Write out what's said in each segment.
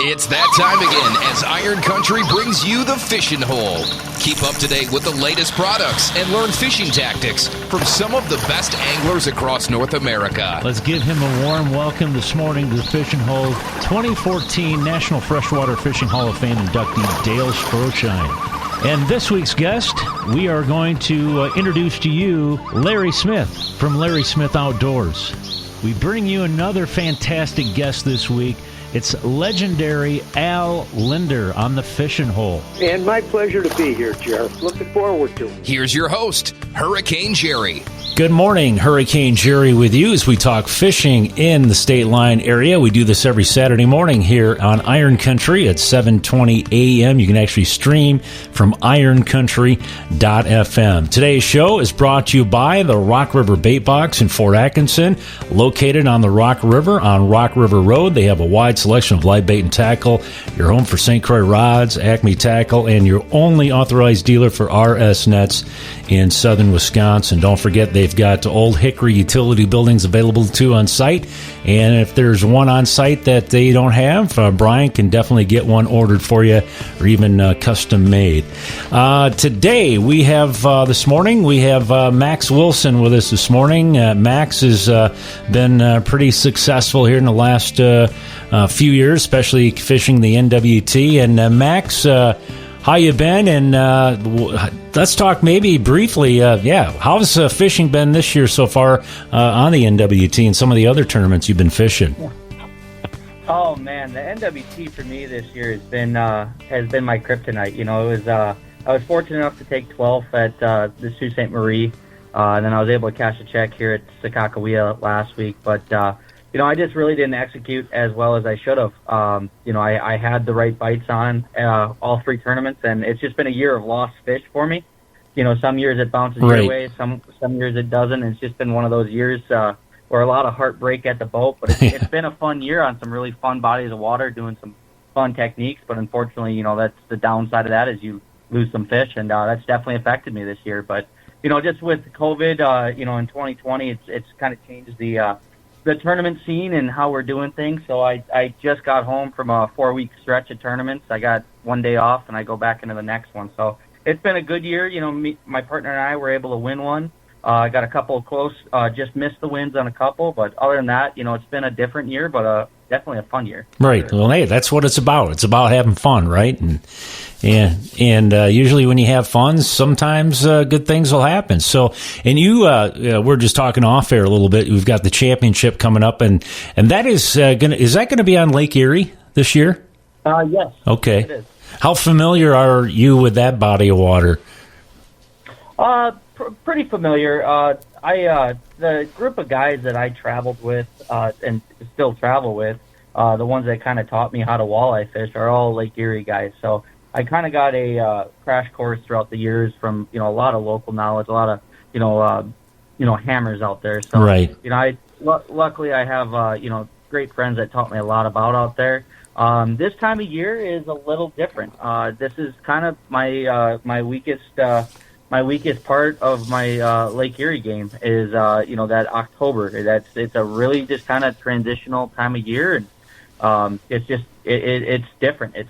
It's that time again as Iron Country brings you the Fishing Hole. Keep up to date with the latest products and learn fishing tactics from some of the best anglers across North America. Let's give him a warm welcome this morning to the Fishing Hole. 2014 National Freshwater Fishing Hall of Fame inductee Dale Stroschein. And this week's guest, we are going to introduce to you Larry Smith from Larry Smith Outdoors. We bring you another fantastic guest this week. It's legendary Al Linder on the Fishing Hole. And my pleasure to be here, Jeff. Looking forward to it. Here's your host, Hurricane Jerry. Good morning, Hurricane Jerry with you as we talk fishing in the State Line area. We do this every Saturday morning here on Iron Country at 7:20 a.m. You can actually stream from ironcountry.fm. Today's show is brought to you by the Rock River Bait Box in Fort Atkinson, located on the Rock River on Rock River Road. They have a wide selection of live bait and tackle. Your home for St. Croix rods, Acme tackle, and your only authorized dealer for RS nets in southern Wisconsin. Don't forget they've got Old Hickory utility buildings available too on site, and if there's one on site that they don't have, Brian can definitely get one ordered for you or even custom made. Today we have this morning we have Max Wilson with us this morning. Max has been pretty successful here in the last few years, especially fishing the NWT. And Max, how you been? And let's talk maybe briefly. How's fishing been this year so far on the NWT and some of the other tournaments you've been fishing? Oh man, the NWT for me this year has been my kryptonite. You know, it was I was fortunate enough to take 12th at the Sault Ste. Marie, and then I was able to cash a check here at Sakakawea last week, but. I just really didn't execute as well as I should have. I had the right bites on all three tournaments, and it's just been a year of lost fish for me. Some years it bounces your way, some years it doesn't. It's just been one of those years where a lot of heartbreak at the boat. But it's been a fun year on some really fun bodies of water, doing some fun techniques. But unfortunately, that's the downside of that is you lose some fish, and that's definitely affected me this year. But just with COVID, in 2020, it's kind of changed the tournament scene and how we're doing things. So I just got home from a 4-week stretch of tournaments. I got one day off, and I go back into the next one. So it's been a good year. My partner and I were able to win one. I got a couple of close, just missed the wins on a couple. But other than that, it's been a different year, but definitely a fun year. Right. Sure. Well, hey, that's what it's about. It's about having fun, right? And usually when you have fun, sometimes good things will happen. So, and we're just talking off air a little bit. We've got the championship coming up, and that is gonna be on Lake Erie this year? Yes. Okay. It is. How familiar are you with that body of water? Pretty familiar. The group of guys that I traveled with and still travel with, the ones that kind of taught me how to walleye fish are all Lake Erie guys. So I kind of got a crash course throughout the years from a lot of local knowledge, a lot of hammers out there. So right. Luckily I have great friends that taught me a lot about out there. This time of year is a little different. This is kind of my weakest part of my Lake Erie game is that October. It's a really just kind of transitional time of year, and it's just it's different. It's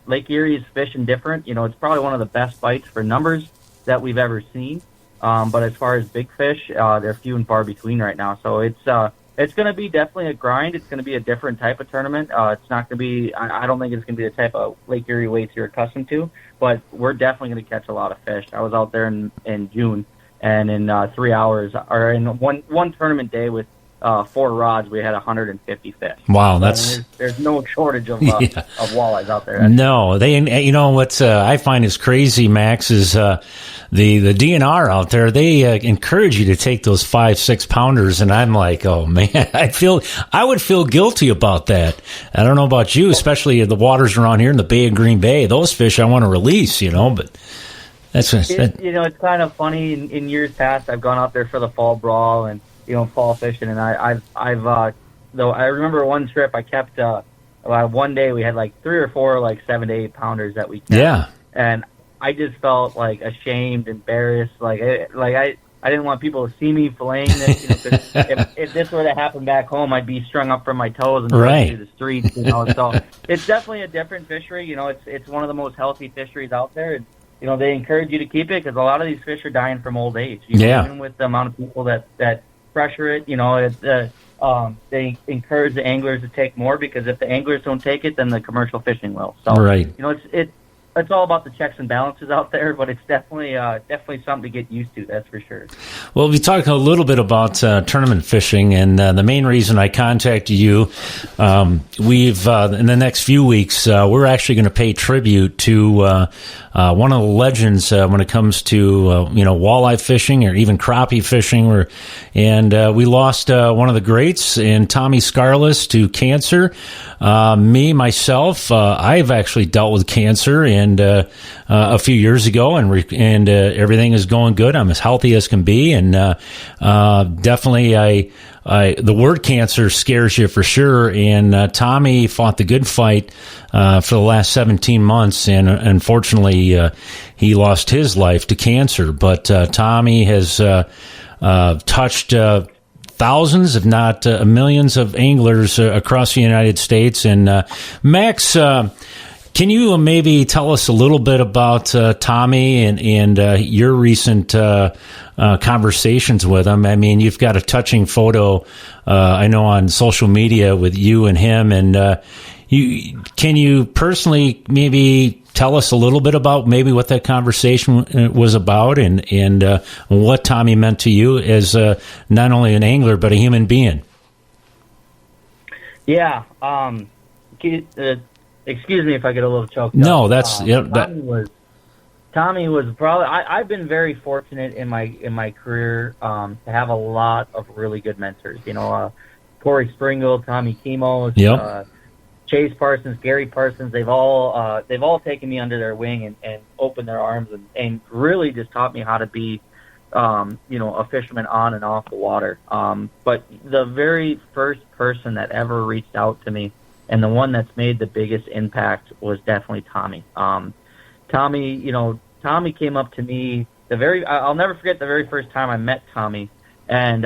Lake Erie is fishing different. It's probably one of the best bites for numbers that we've ever seen. But as far as big fish, they're few and far between right now. So it's going to be definitely a grind. It's going to be a different type of tournament. It's not going to be. I don't think it's going to be the type of Lake Erie weights you're accustomed to. But we're definitely going to catch a lot of fish. I was out there in June, and in 3 hours, or in one tournament day with 4 rods, we had 150 fish. Wow, that's there's no shortage of walleyes out there. No, what I find is crazy, Max, is the DNR out there. They encourage you to take those 5-6 pounders, and I'm like, oh man, I would feel guilty about that. I don't know about you, especially the waters around here in the Bay of Green Bay. Those fish I want to release, but. It's kind of funny. In years past, I've gone out there for the fall brawl and fall fishing, and I've though I remember one trip I kept one day we had like 3 or 4 7 to 8 pounders that we kept. Yeah, and I just felt like ashamed, embarrassed, I I didn't want people to see me filleting this. 'Cause if this were to happen back home, I'd be strung up from my toes and running through the streets. So it's definitely a different fishery. It's one of the most healthy fisheries out there. And, they encourage you to keep it because a lot of these fish are dying from old age. Even with the amount of people that pressure it, they encourage the anglers to take more because if the anglers don't take it, then the commercial fishing will. So, it's all about the checks and balances out there, but it's definitely something to get used to. That's for sure. Well, we talked a little bit about tournament fishing, and the main reason I contacted you, we've in the next few weeks, we're actually going to pay tribute to one of the legends when it comes to walleye fishing or even crappie fishing. And we lost one of the greats in Tommy Skarlis to cancer. Myself, I've actually dealt with cancer and a few years ago, and everything is going good. I'm as healthy as can be, and definitely the word cancer scares you for sure. And Tommy fought the good fight for the last 17 months, and unfortunately, he lost his life to cancer. But Tommy has touched thousands, if not millions, of anglers across the United States. And Max, can you maybe tell us a little bit about Tommy and your recent conversations with him? I mean, you've got a touching photo, I know, on social media with you and him. And can you personally maybe tell us a little bit about maybe what that conversation was about and what Tommy meant to you as not only an angler but a human being? Yeah. Excuse me if I get a little choked up. No, that's Tommy was probably. I've been very fortunate in my career to have a lot of really good mentors. Corey Springle, Tommy Kimos, Chase Parsons, Gary Parsons. They've all taken me under their wing and opened their arms and really just taught me how to be, a fisherman on and off the water. But the very first person that ever reached out to me, and the one that's made the biggest impact, was definitely Tommy. Tommy came up to me I'll never forget the very first time I met Tommy, and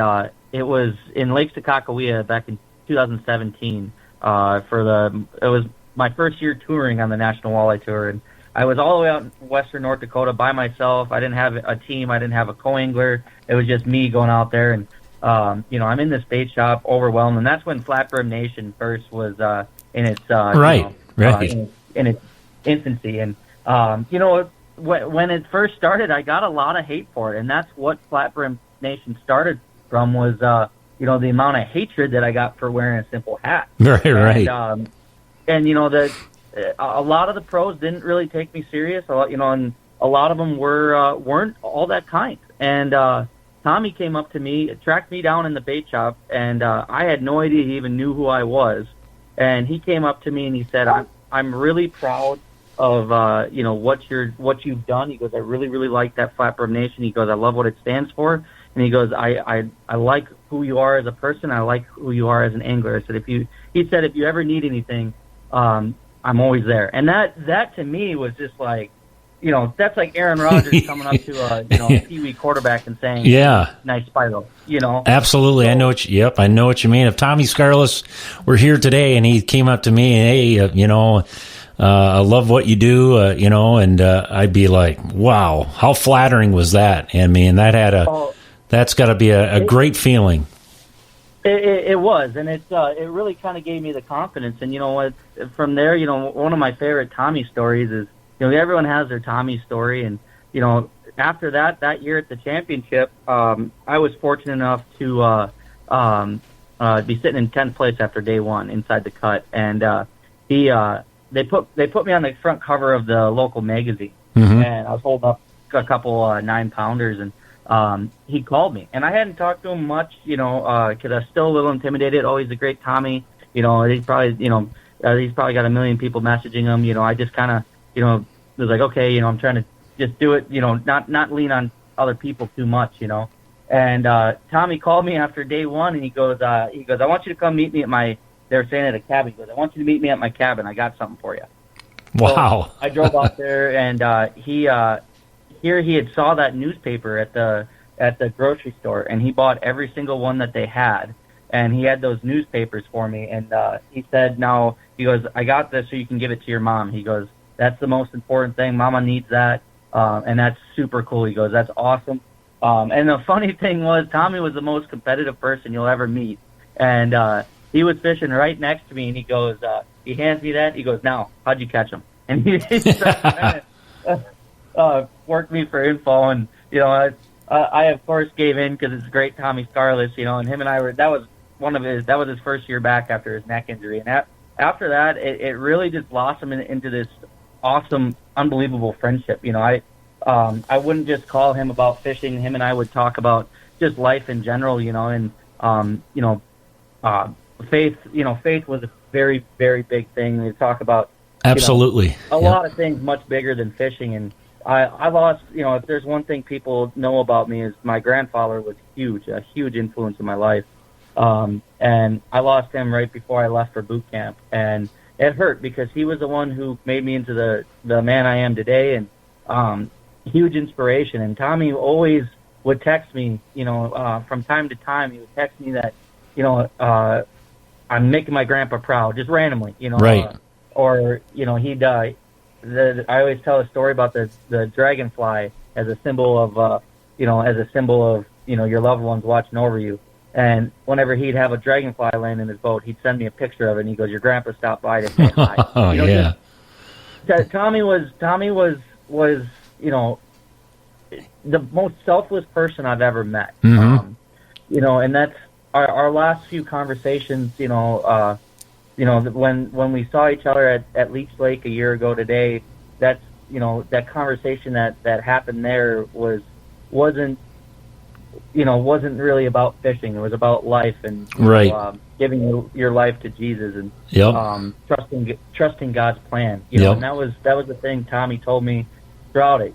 it was in Lake Sakakawea back in 2017. It was my first year touring on the National Walleye Tour, and I was all the way out in western North Dakota by myself. I didn't have a team. I didn't have a co-angler. It was just me going out there, and I'm in this bait shop, overwhelmed, and that's when Flat Brim Nation first was in its in its infancy. And when it first started, I got a lot of hate for it, and that's what Flat Brim Nation started from was the amount of hatred that I got for wearing a simple hat. Right. And a lot of the pros didn't really take me serious. And a lot of them weren't all that kind. And Tommy came up to me, tracked me down in the bait shop, and I had no idea he even knew who I was. And he came up to me and he said, "I'm really proud of what you've done." He goes, "I really, really like that Flat Brim Nation." He goes, "I love what it stands for." And he goes, I like who you are as a person. I like who you are as an angler. I said, if you ever need anything, I'm always there. And that to me was just like, that's like Aaron Rodgers coming up to a Pee-wee quarterback and saying, "Yeah, nice Spiro." Absolutely. So, I know what you mean. If Tommy Skarlis were here today and he came up to me and, hey, I love what you do, and I'd be like, wow, how flattering was that? I mean, that's got to be a great feeling. It was, and it really kind of gave me the confidence. And from there, one of my favorite Tommy stories is, everyone has their Tommy story, and after that year at the championship, I was fortunate enough to be sitting in 10th place after day one inside the cut, and they put me on the front cover of the local magazine, and I was holding up a couple 9-pounders, and he called me, and I hadn't talked to him much, because I was still a little intimidated. Oh, he's a great Tommy, he's probably got a million people messaging him. I just kind of, was like, okay, I'm trying to just do it, not lean on other people too much, And Tommy called me after day one, and he goes, I want you to come meet me at they were staying at a cabin. He goes, I want you to meet me at my cabin. I got something for you. Wow. So I drove out there, and he had saw that newspaper at the at the grocery store, and he bought every single one that they had. And he had those newspapers for me, and he said, "Now," he goes, "I got this so you can give it to your mom." He goes, "That's the most important thing. Mama needs that, and that's super cool." He goes, "That's awesome." And the funny thing was, Tommy was the most competitive person you'll ever meet, and he was fishing right next to me, and he goes, he hands me that. He goes, "Now, how'd you catch him?" And he started worked me for info, and I of course gave in because it's great Tommy Skarlis, and him and I were that was his first year back after his neck injury, and after that it really just blossomed into this awesome, unbelievable friendship. I wouldn't just call him about fishing. Him and I would talk about just life in general, and faith. Faith was a very, very big thing. We talk about absolutely a lot of things much bigger than fishing. And I lost. If there's one thing people know about me is my grandfather was a huge influence in my life. And I lost him right before I left for boot camp, and it hurt because he was the one who made me into the man I am today, and huge inspiration. And Tommy always would text me, from time to time. He would text me that, I'm making my grandpa proud, just randomly, right. Or he'd. I always tell a story about the dragonfly as a symbol of, your loved ones watching over you. And whenever he'd have a dragonfly land in his boat, he'd send me a picture of it, and he goes, "Your grandpa stopped by to say hi." Oh, yeah. Tommy was the most selfless person I've ever met. Mm-hmm. And that's our last few conversations. When we saw each other at Leech Lake a year ago today, that's that conversation that happened there wasn't really about fishing. It was about life and giving your life to Jesus and trusting God's plan. And that was the thing Tommy told me throughout it.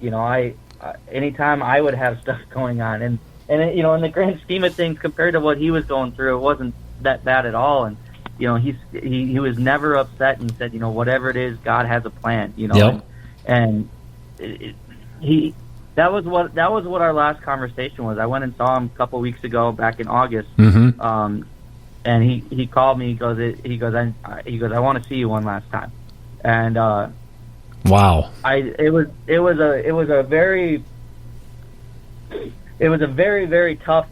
Anytime I would have stuff going on, and in the grand scheme of things, compared to what he was going through, it wasn't that bad at all. And he was never upset, and said, whatever it is, God has a plan. That was what our last conversation was. I went and saw him a couple weeks ago, back in August. Mm-hmm. And he called me. He goes, I want to see you one last time. And wow, it was a very very tough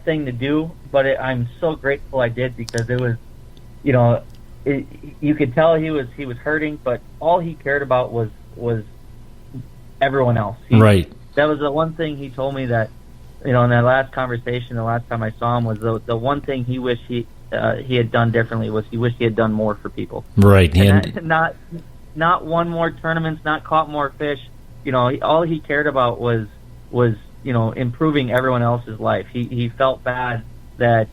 thing to do. But I'm so grateful I did, because it was, you could tell he was hurting, but all he cared about was everyone else. Right. That was the one thing he told me, that in that last conversation, the last time I saw him, was the one thing he wished he had done differently, was he wished he had done more for people. Right. And not won more tournaments, not caught more fish. All he cared about was improving everyone else's life. He felt bad that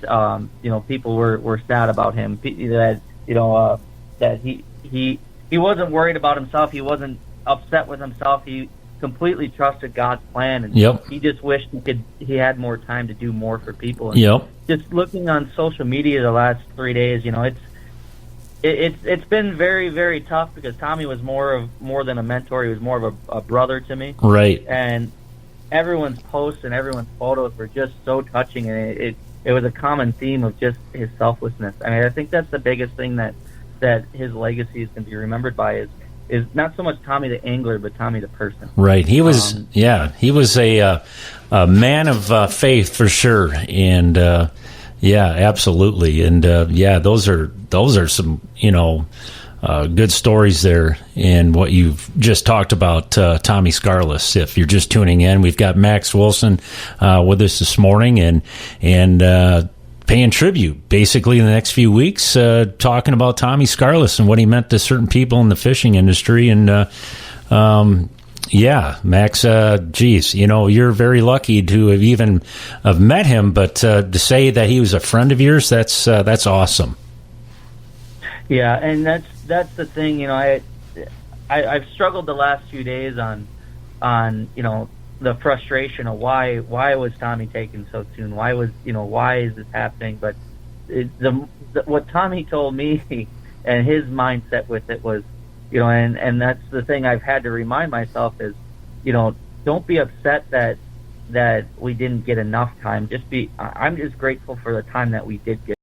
people were sad about him, that that he wasn't worried about himself. He wasn't upset with himself. He completely trusted God's plan, and he just wished he had more time to do more for people. And just looking on social media the last 3 days, it's been very, very tough, because Tommy was more than a mentor. He was more of a brother to me. Right. And everyone's posts and everyone's photos were just so touching, and it was a common theme of just his selflessness. I mean, I think that's the biggest thing that his legacy is going to be remembered by, is not so much Tommy the angler, but Tommy the person. Right. He was, he was a man of faith for sure, and absolutely, and those are some good stories there in what you've just talked about, Tommy Skarlis. If you're just tuning in, we've got Max Wilson with us this morning, and paying tribute basically in the next few weeks, talking about Tommy Skarlis and what he meant to certain people in the fishing industry. And Max, you're very lucky to have met him, but to say that he was a friend of yours, that's awesome. Yeah, and that's the thing. I've struggled the last few days on the frustration of why was Tommy taken so soon? Why is this happening? But what Tommy told me and his mindset with it was, and that's the thing I've had to remind myself is, don't be upset that that we didn't get enough time. I'm just grateful for the time that we did get.